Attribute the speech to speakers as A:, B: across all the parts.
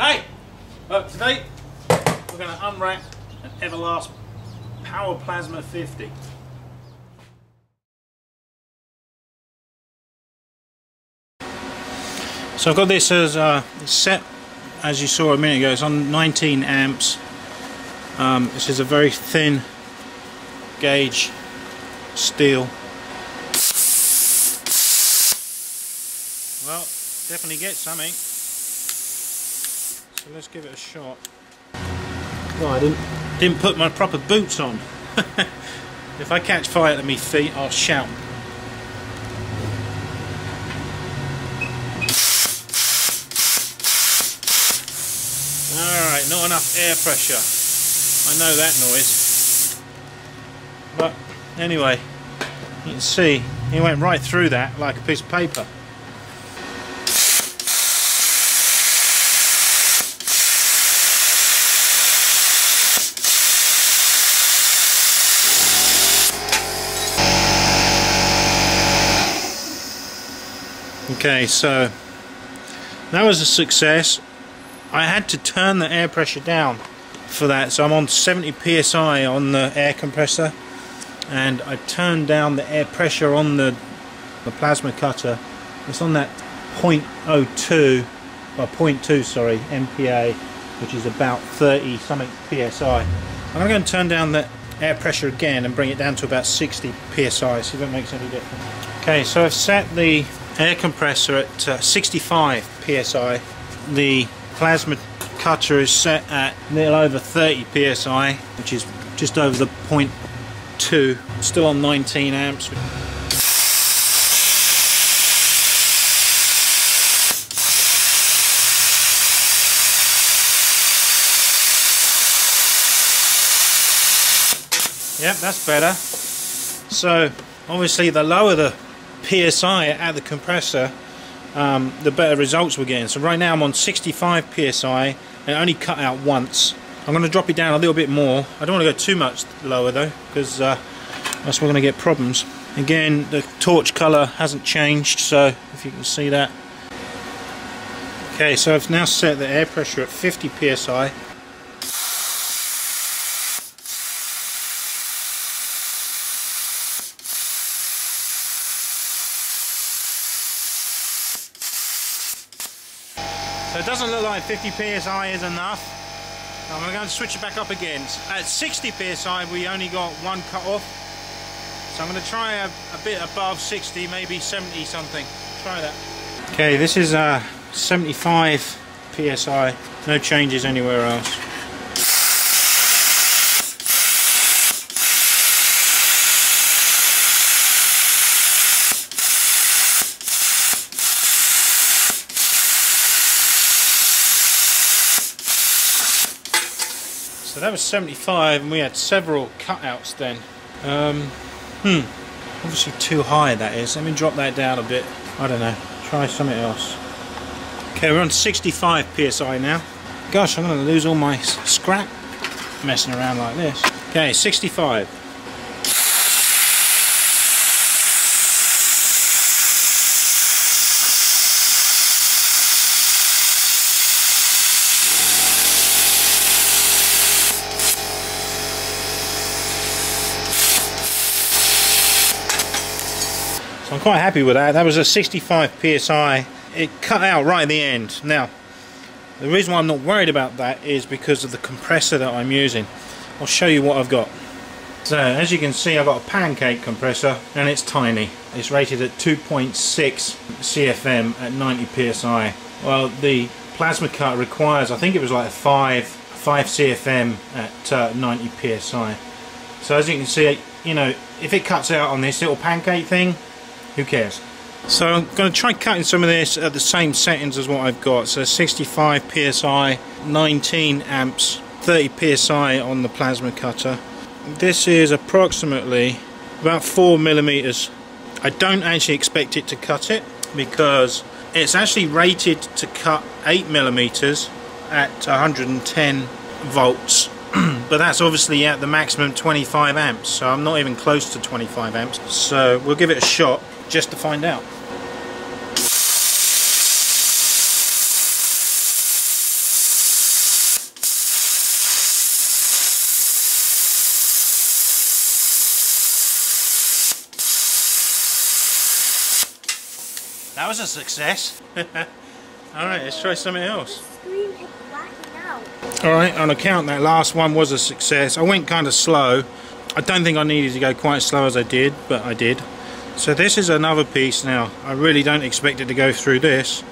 A: Hey! Today we're going to unwrap an Everlast Power Plasma 50. So I've got this as set, as you saw a minute ago. It's on 19 amps. This is a very thin gauge steel. Well, definitely get something. So let's give it a shot. No, I didn't put my proper boots on. If I catch fire at my feet, I'll shout. Alright, not enough air pressure. I know that noise. But anyway, you can see he went right through that like a piece of paper. Okay, so that was a success. I had to turn the air pressure down for that, so I'm on 70 psi on the air compressor, and I turned down the air pressure on the plasma cutter. It's on that 0.02 or 0.2, sorry, MPa, which is about 30 something psi. I'm going to go and turn down the air pressure again and bring it down to about 60 psi, see if it makes any difference. Okay, so I've set the air compressor at 65 psi. The plasma cutter is set at a little over 30 psi, which is just over the 0.2. Still on 19 amps. Yep, that's better. So obviously the lower the PSI at the compressor, the better results we're getting. So right now I'm on 65 PSI and it only cut out once. I'm going to drop it down a little bit more. I don't want to go too much lower though, because that's we're going to get problems. Again, the torch colour hasn't changed, so if you can see that. Okay, so I've now set the air pressure at 50 PSI. So it doesn't look like 50 psi is enough. I'm going to switch it back up again. At 60 psi we only got one cut off. So I'm going to try a bit above 60, maybe 70 something. Try that. Okay, this is 75 psi. No changes anywhere else. So that was 75 and we had several cutouts then. Obviously too high that is. Let me drop that down a bit. I don't know. Try something else. Okay, we're on 65 psi now. Gosh, I'm going to lose all my scrap messing around like this. Okay, 65. I'm quite happy with that. That was a 65 psi. It cut out right at the end. Now, the reason why I'm not worried about that is because of the compressor that I'm using. I'll show you what I've got. So, as you can see, I've got a pancake compressor, and it's tiny. It's rated at 2.6 CFM at 90 psi. Well, the plasma cut requires, I think it was like a 5 CFM at 90 psi. So, as you can see, you know, if it cuts out on this little pancake thing, who cares? So I'm going to try cutting some of this at the same settings as what I've got. So 65 psi, 19 amps, 30 psi on the plasma cutter. This is approximately about 4 millimeters. I don't actually expect it to cut it because it's actually rated to cut 8 millimeters at 110 volts. But that's obviously at the maximum 25 amps, so I'm not even close to 25 amps. So we'll give it a shot just to find out. So, That was a success. Alright, let's try something else. Alright, on account that last one was a success. I went kind of slow. I don't think I needed to go quite as slow as I did, but I did. So this is another piece now. I really don't expect it to go through this.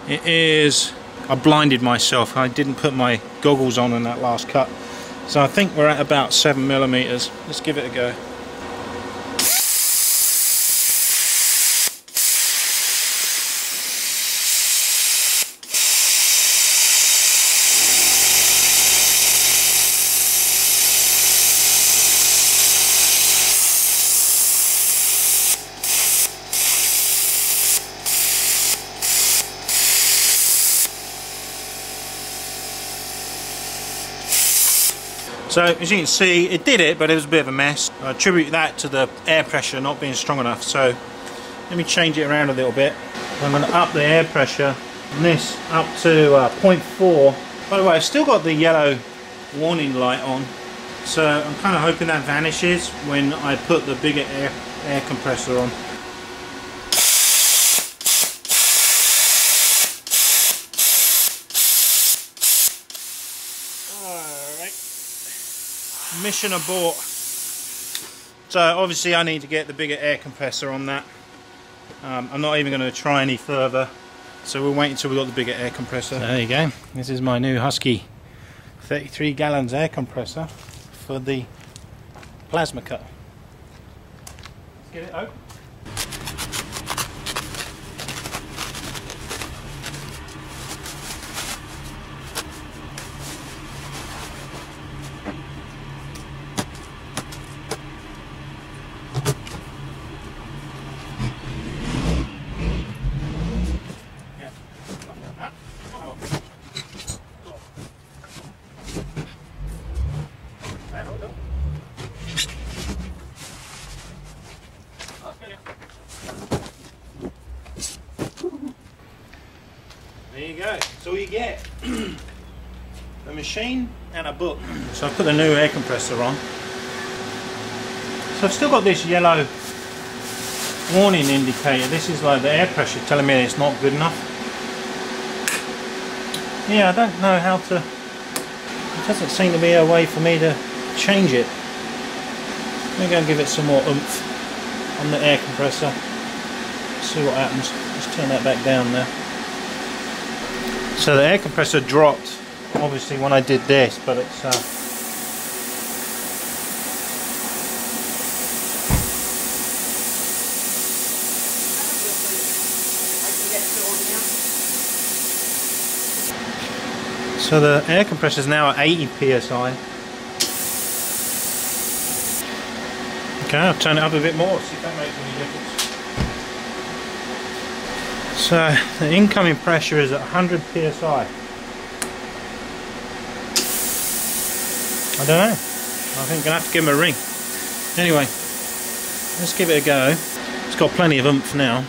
A: It is... I blinded myself. I didn't put my goggles on in that last cut. So I think we're at about 7mm. Let's give it a go. So as you can see, it did it, but it was a bit of a mess. I attribute that to the air pressure not being strong enough. So let me change it around a little bit. I'm going to up the air pressure and this up to 0.4. By the way, I've still got the yellow warning light on, so I'm kind of hoping that vanishes when I put the bigger air compressor on. Mission abort. So obviously I need to get the bigger air compressor on that. I'm not even going to try any further, so we'll wait until we've got the bigger air compressor. So there you go, this is my new Husky 33 gallons air compressor for the plasma cut. Let's get it open. There you go, that's all you get. A machine and a book. So I've put the new air compressor on. So I've still got this yellow warning indicator. This is like the air pressure telling me it's not good enough. Yeah, I don't know how to... It doesn't seem to be a way for me to change it. Let me go and give it some more oomph on the air compressor. See what happens. Just turn that back down there. So the air compressor dropped, obviously, when I did this, but it's so the air compressor is now at 80 psi. Okay, I'll turn it up a bit more, see if that makes any difference. So the incoming pressure is at 100 psi. I don't know. I think I'm gonna have to give him a ring. Anyway, let's give it a go. It's got plenty of oomph now.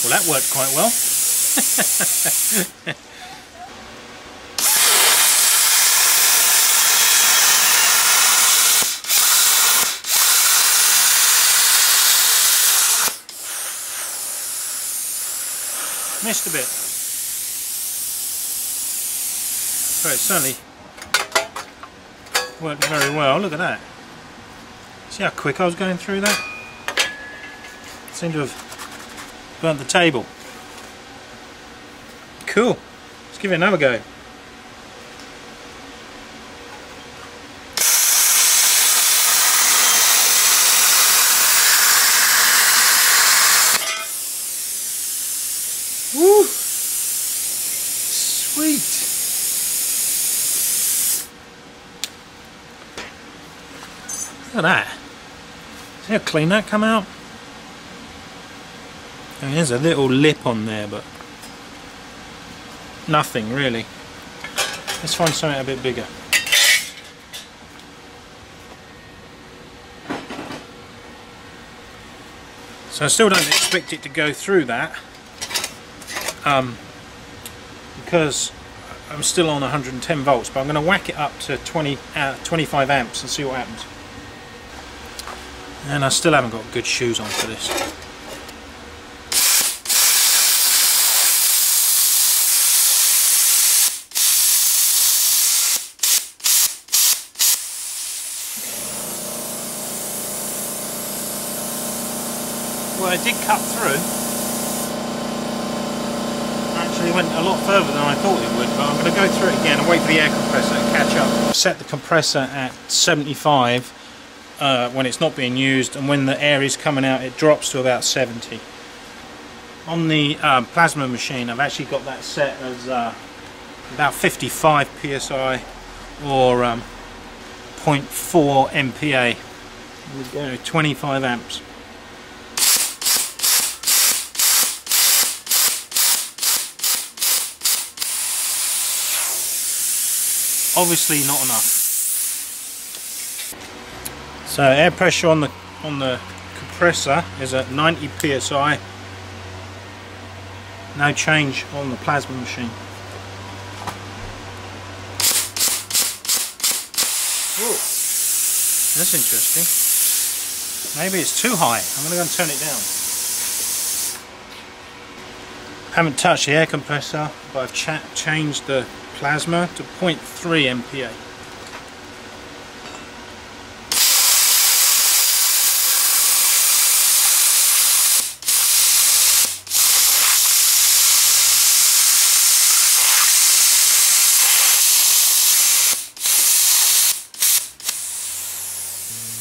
A: Well, that worked quite well. Missed a bit. But it certainly worked very well. Look at that. See how quick I was going through that? Seemed to have burnt the table. Cool. Let's give it another go. Woo! Sweet! Look at that. See how clean that come out? I mean, there's a little lip on there, but nothing really. Let's find something a bit bigger. So I still don't expect it to go through that. Because I'm still on 110 volts, but I'm going to whack it up to 25 amps and see what happens. And I still haven't got good shoes on for this. Well, it did cut through. Actually went a lot further than I thought it would, but I'm going to go through it again and wait for the air compressor to catch up. Set the compressor at 75 when it's not being used, and when the air is coming out it drops to about 70. On the plasma machine I've actually got that set as about 55 psi or 0.4 MPa. There we go, 25 amps. Obviously not enough. So air pressure on the compressor is at 90 psi. No change on the plasma machine. Ooh, that's interesting. Maybe it's too high. I'm going to go and turn it down. Haven't touched the air compressor, but I've changed the plasma to 0.3 MPa.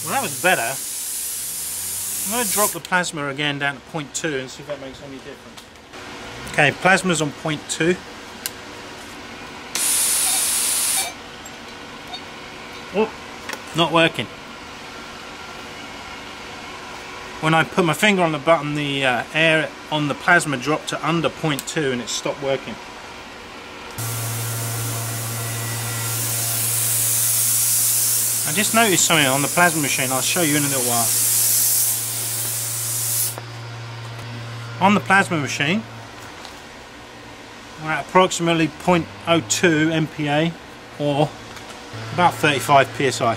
A: Well, that was better. I'm going to drop the plasma again down to 0.2 and see if that makes any difference. Okay, plasma's on 0.2. Oh, not working. When I put my finger on the button, the air on the plasma dropped to under 0.2 and it stopped working. I just noticed something on the plasma machine. I'll show you in a little while. On the plasma machine, we're at approximately 0.02 MPa or about 35 psi.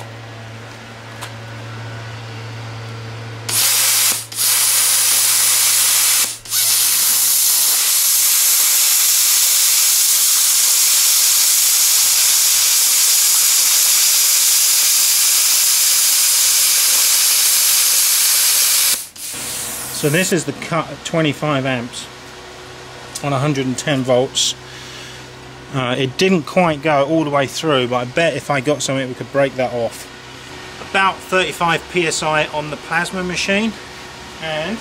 A: So this is the cut at 25 amps on 110 volts. It didn't quite go all the way through, but I bet if I got something we could break that off. About 35 psi on the plasma machine, and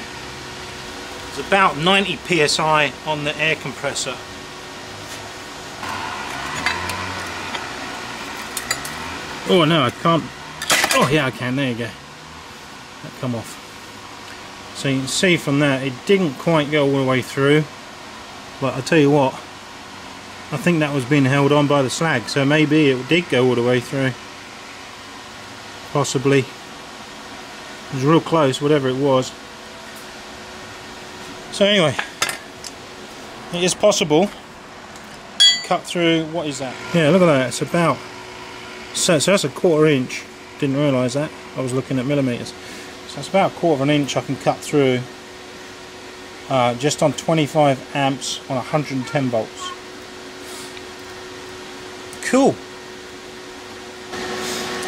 A: it's about 90 psi on the air compressor. Oh no, I can't. Oh yeah, I can. There you go. That come off. So you can see from that it didn't quite go all the way through, but I'll tell you what, I think that was being held on by the slag, so maybe it did go all the way through. Possibly. It was real close, whatever it was. So anyway, it is possible to cut through. What is that? Yeah, look at that. It's about, so that's a 1/4 inch. Didn't realise that. I was looking at millimeters. So it's about 1/4 inch I can cut through just on 25 amps on 110 volts. Cool.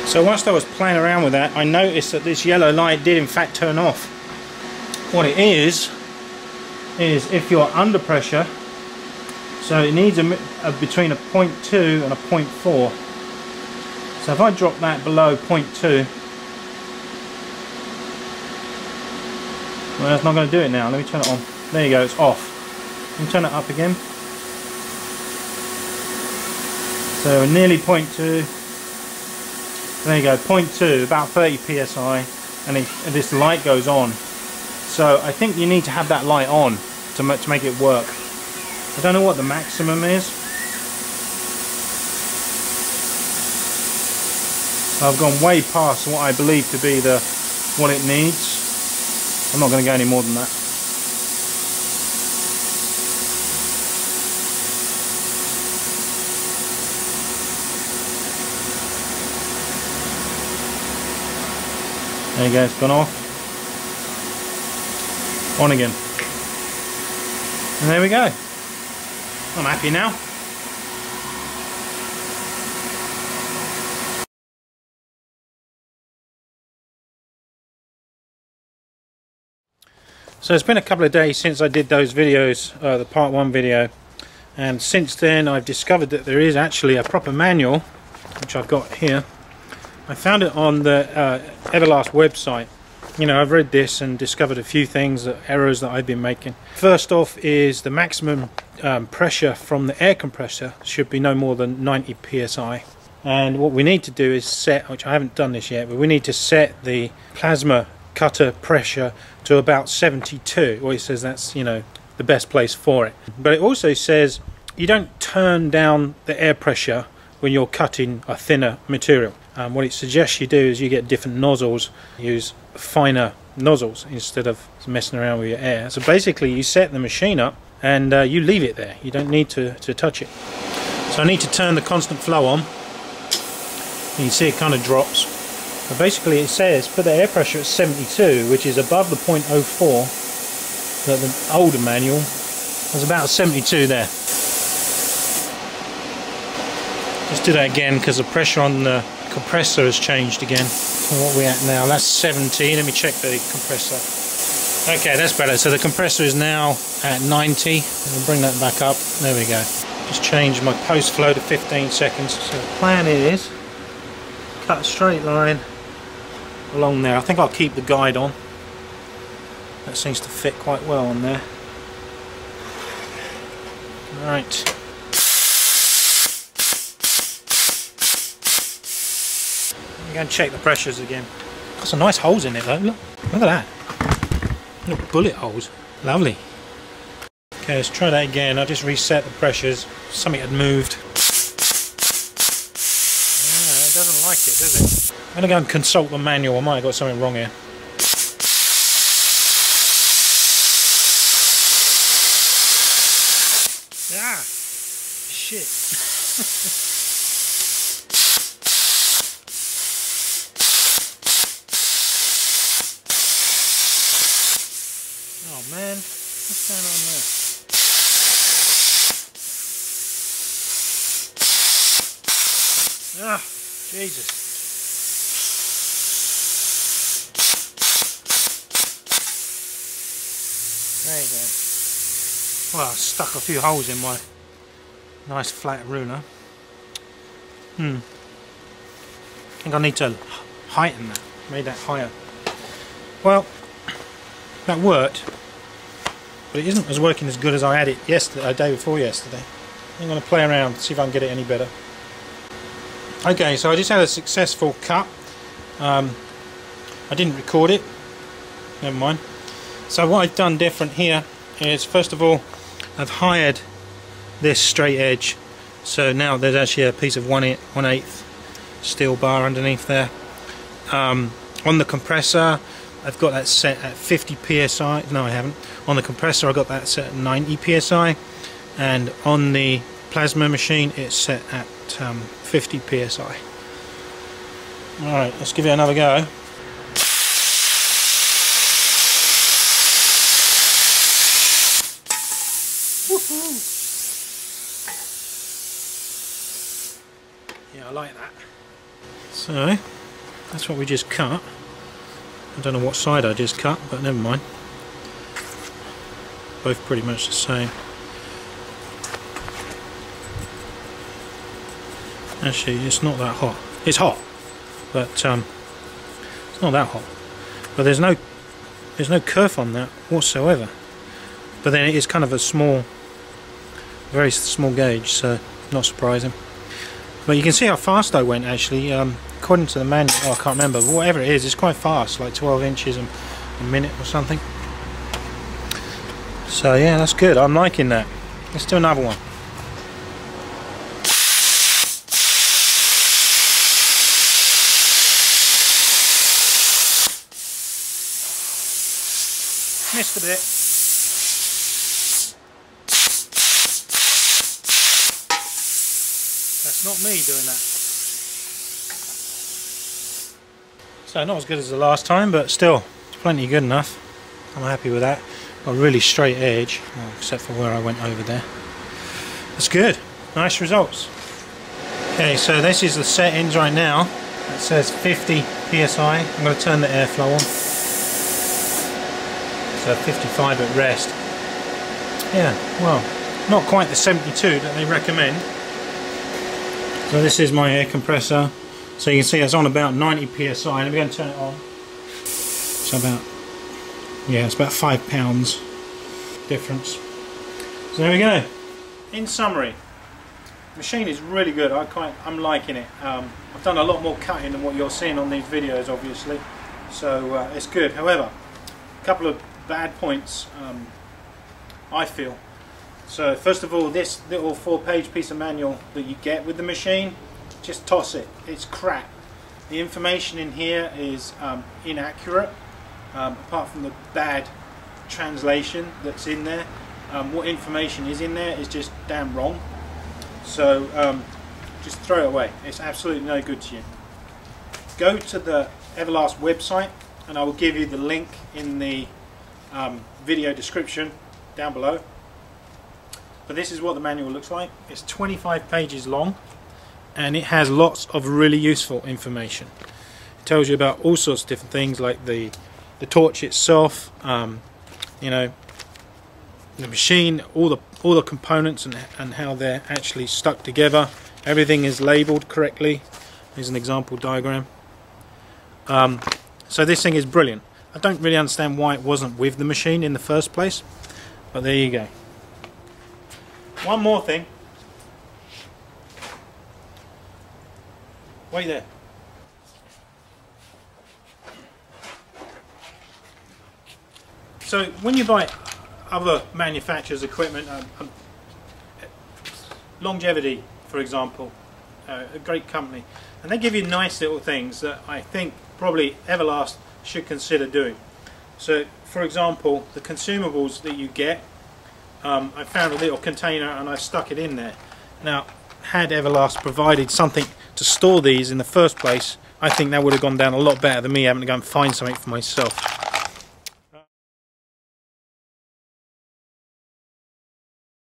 A: So whilst I was playing around with that, I noticed that this yellow light did in fact turn off. What it is if you're under pressure, so it needs between a 0.2 and a 0.4. So if I drop that below 0.2, well, that's not going to do it now. Let me turn it on. There you go, it's off. Let me turn it up again. So nearly 0.2. There you go, 0.2, about 30 psi, and this light goes on. So I think you need to have that light on to make it work. I don't know what the maximum is. I've gone way past what I believe to be what it needs. I'm not going to go any more than that. There you go, it's gone off. On again. And there we go. I'm happy now. So it's been a couple of days since I did those videos, the part 1 video, and since then I've discovered that there is actually a proper manual, which I've got here. I found it on the Everlast website. You know, I've read this and discovered a few things, errors that I've been making. First off is the maximum pressure from the air compressor should be no more than 90 psi. And what we need to do is set, which I haven't done this yet, but we need to set the plasma cutter pressure to about 72. Well, it says that's, you know, the best place for it. But it also says you don't turn down the air pressure when you're cutting a thinner material. What it suggests you do is you get different nozzles, use finer nozzles instead of messing around with your air. So basically you set the machine up and you leave it there. You don't need to touch it. So I need to turn the constant flow on. You can see it kind of drops. But basically it says put the air pressure at 72, which is above the 0.04 that the older manual. There's about 72 there. Let's do that again because the pressure on the compressor has changed again. So what are we at now? That's 70. Let me check the compressor. Okay, that's better. So the compressor is now at 90. We'll bring that back up. There we go. Just change my post flow to 15 seconds. So the plan is cut a straight line along there. I think I'll keep the guide on. That seems to fit quite well on there. Right. I'm going to check the pressures again. Got some nice holes in it though. Look at that. Little bullet holes. Lovely. Okay, let's try that again. I'll just reset the pressures. Something had moved. It doesn't like it, does it? I'm going to go and consult the manual. I might have got something wrong here. Ah! Shit. Oh man, what's going on there? Ah, Jesus. There you go. Well, I stuck a few holes in my nice flat ruler. I think I need to heighten that, made that higher. Well, that worked, but it isn't as working as good as I had it yesterday, day before yesterday. I'm going to play around, see if I can get it any better. Okay, so I just had a successful cut. I didn't record it, never mind. So what I've done different here is, first of all, I've hired this straight edge. So now there's actually a piece of 1/8 steel bar underneath there. On the compressor, I've got that set at 50 psi. No, I haven't. On the compressor, I got that set at 90 psi, and on the plasma machine, it's set at 50 psi. All right, let's give it another go. Yeah, I like that. So that's what we just cut. I don't know what side I just cut, but never mind. Both pretty much the same. Actually, it's not that hot. It's hot, but it's not that hot. But there's no kerf on that whatsoever. But then it is kind of a small, very small gauge, so not surprising. But you can see how fast I went actually. According to the manual, I can't remember, but whatever it is, it's quite fast, like 12 inches a minute or something. So yeah, that's good. I'm liking that. Let's do another one. Missed a bit. That's not me doing that. So not as good as the last time, but still it's plenty good enough. I'm happy with that. Got a really straight edge, well, except for where I went over there. That's good. Nice results. Okay, so this is the settings right now. It says 50 psi. I'm going to turn the airflow on. So 55 at rest. Yeah, well, not quite the 72 that they recommend. So this is my air compressor. So you can see it's on about 90 psi. I'm going to turn it on. So about, yeah, it's about £5 difference. So there we go. In summary, the machine is really good. I'm liking it. I've done a lot more cutting than what you're seeing on these videos, obviously. So it's good. However, a couple of bad points, I feel. So first of all, this little 4-page piece of manual that you get with the machine, just toss it. It's crap. The information in here is inaccurate, apart from the bad translation that's in there. What information is in there is just damn wrong. So just throw it away. It's absolutely no good to you. Go to the Everlast website, and I will give you the link in the video description down below. But this is what the manual looks like. It's 25 pages long, and it has lots of really useful information. It tells you about all sorts of different things, like the torch itself, you know, the machine, all the components and how they're actually stuck together. Everything is labelled correctly. Here's an example diagram. So this thing is brilliant. I don't really understand why it wasn't with the machine in the first place, but there you go. One more thing. Wait there. So when you buy other manufacturers' equipment, Longevity, for example, a great company, and they give you nice little things that I think probably Everlast should consider doing. So, for example, the consumables that you get, I found a little container and I stuck it in there. Now, had Everlast provided something to store these in the first place, I think that would have gone down a lot better than me having to go and find something for myself.